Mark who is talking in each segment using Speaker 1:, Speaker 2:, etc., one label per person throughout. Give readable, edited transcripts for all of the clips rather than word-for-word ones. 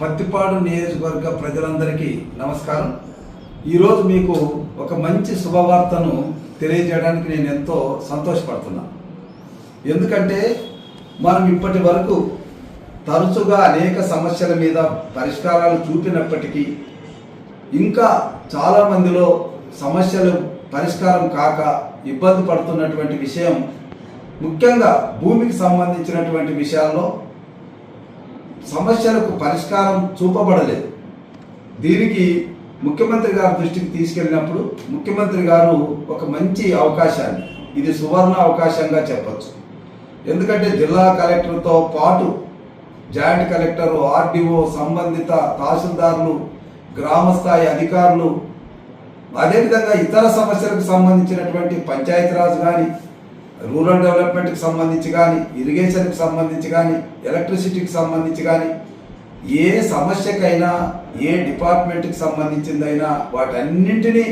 Speaker 1: పత్తిపాడు నియోజకవర్గ ప్రజలందరికీ నమస్కారం. ఈరోజు మీకు ఒక మంచి శుభవార్తను తెలియజేయడానికి నేను ఎంతో సంతోషపడుతున్నా. ఎందుకంటే మనం ఇప్పటి వరకు తరచుగా అనేక సమస్యల మీద పరిష్కారాలు చూపినప్పటికీ ఇంకా చాలామందిలో సమస్యలు పరిష్కారం కాక ఇబ్బంది పడుతున్నటువంటి విషయం, ముఖ్యంగా భూమికి సంబంధించినటువంటి విషయాల్లో సమస్యలకు పరిష్కారం చూపబడలేదు. దీనికి ముఖ్యమంత్రి గారి దృష్టికి తీసుకెళ్ళినప్పుడు ముఖ్యమంత్రి గారు ఒక మంచి అవకాశాన్ని, ఇది సువర్ణ అవకాశంగా చెప్పచ్చు. ఎందుకంటే జిల్లా కలెక్టర్తో పాటు జాయింట్ కలెక్టర్, ఆర్డీఓ, సంబంధిత తహసీల్దారులు, గ్రామస్థాయి అధికారులు, అదేవిధంగా ఇతర సమస్యలకు సంబంధించినటువంటి పంచాయతీరాజ్ కానీ, రూరల్ డెవలప్మెంట్కి సంబంధించి కానీ, ఇరిగేషన్కి సంబంధించి కానీ, ఎలక్ట్రిసిటీకి సంబంధించి కానీ, ఏ సమస్యకైనా ఏ డిపార్ట్మెంట్కి సంబంధించిందైనా వాటన్నింటినీ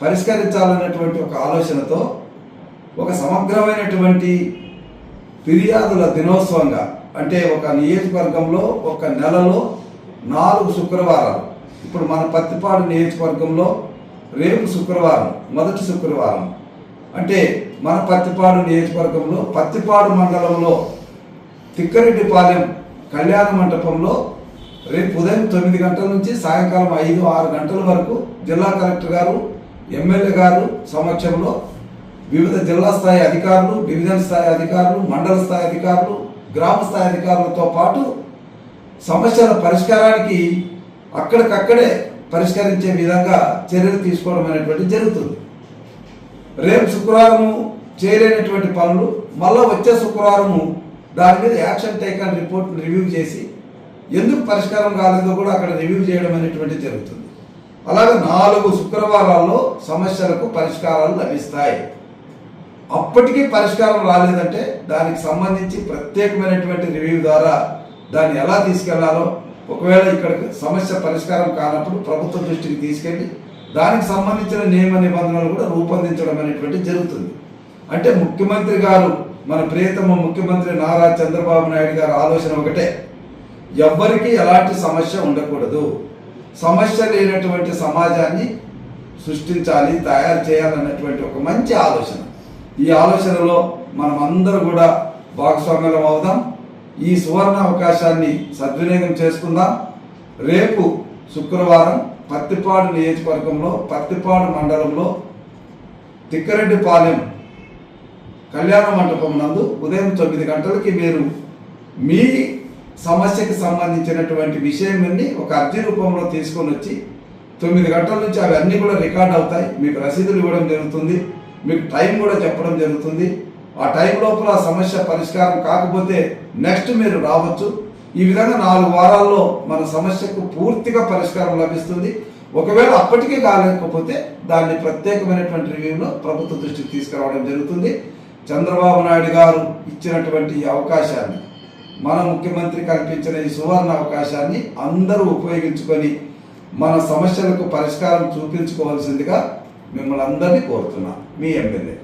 Speaker 1: పరిష్కరించాలన్నటువంటి ఒక ఆలోచనతో ఒక సమగ్రమైనటువంటి ఫిర్యాదుల దినోత్సవంగా, అంటే ఒక నియోజకవర్గంలో ఒక నెలలో 4 శుక్రవారాలు, ఇప్పుడు మన పత్తిపాడు నియోజకవర్గంలో రేపు శుక్రవారం, మొదటి శుక్రవారం, అంటే మన పత్తిపాడు నియోజకవర్గంలో పత్తిపాడు మండలంలో తిక్కరెడ్డిపాలెం కళ్యాణ మంటపంలో రేపు ఉదయం 9 గంటల నుంచి సాయంకాలం 5-6 గంటల వరకు జిల్లా కలెక్టర్ గారు, ఎమ్మెల్యే గారు సమక్షంలో వివిధ జిల్లా స్థాయి అధికారులు, డివిజన్ స్థాయి అధికారులు, మండల స్థాయి అధికారులు, గ్రామ స్థాయి అధికారులతో పాటు సమస్యల పరిష్కారానికి అక్కడికక్కడే పరిష్కరించే విధంగా చర్యలు తీసుకోవడం అనేటువంటి జరుగుతుంది. రేపు శుక్రవారము చేయలేనటువంటి పనులు మళ్ళీ వచ్చే శుక్రవారము దాని మీద యాక్షన్ టేకన్ రిపోర్ట్ రివ్యూ చేసి ఎందుకు పరిష్కారం కాలేదో కూడా అక్కడ రివ్యూ చేయడం అనేటువంటి జరుగుతుంది. అలాగే 4 శుక్రవారాల్లో సమస్యలకు పరిష్కారాలు లభిస్తాయి. అప్పటికీ పరిష్కారం రాలేదంటే దానికి సంబంధించి ప్రత్యేకమైనటువంటి రివ్యూ ద్వారా దాన్ని ఎలా తీసుకెళ్లాలో, ఒకవేళ ఇక్కడ సమస్య పరిష్కారం కానప్పుడు ప్రభుత్వ దృష్టికి తీసుకెళ్ళి దానికి సంబంధించిన నియమ నిబంధనలు కూడా రూపొందించడం అనేటువంటి జరుగుతుంది. అంటే ముఖ్యమంత్రి గారు, మన ప్రియతమ ముఖ్యమంత్రి నారా చంద్రబాబు నాయుడు గారి ఆలోచన ఒకటే, ఎవ్వరికీ ఎలాంటి సమస్య ఉండకూడదు, సమస్య లేనటువంటి సమాజాన్ని సృష్టించాలి, తయారు చేయాలన్నటువంటి ఒక మంచి ఆలోచన. ఈ ఆలోచనలో మనం అందరూ కూడా భాగస్వామ్యం అవుదాం. ఈ సువర్ణ అవకాశాన్ని సద్వినియోగం చేసుకుందాం. రేపు శుక్రవారం పత్తిపాడు నియోజకవర్గంలో పత్తిపాడు మండలంలో తిక్కరెడ్డిపాలెం కళ్యాణ మంటపం నందు ఉదయం 9 గంటలకి మీరు మీ సమస్యకి సంబంధించినటువంటి విషయాన్ని ఒక అర్జీ రూపంలో తీసుకొని వచ్చి 9 గంటల నుంచి అవన్నీ కూడా రికార్డ్ అవుతాయి. మీకు రసీదులు ఇవ్వడం జరుగుతుంది, మీకు టైం కూడా చెప్పడం జరుగుతుంది. ఆ టైం లోపల ఆ సమస్య పరిష్కారం కాకపోతే నెక్స్ట్ మీరు రావచ్చు. ఈ విధంగా 4 వారాల్లో మన సమస్యకు పూర్తిగా పరిష్కారం లభిస్తుంది. ఒకవేళ అప్పటికే కాలేకపోతే దాన్ని ప్రత్యేకమైనటువంటి రివ్యూలో ప్రభుత్వ దృష్టికి తీసుకురావడం జరుగుతుంది. చంద్రబాబు నాయుడు గారు ఇచ్చినటువంటి ఈ అవకాశాన్ని, మన ముఖ్యమంత్రి కల్పించిన ఈ సువర్ణ అవకాశాన్ని అందరూ ఉపయోగించుకొని మన సమస్యలకు పరిష్కారం చూపించుకోవాల్సిందిగా మిమ్మల్ని అందరినీ కోరుతున్నా. మీ ఎమ్మెల్యే.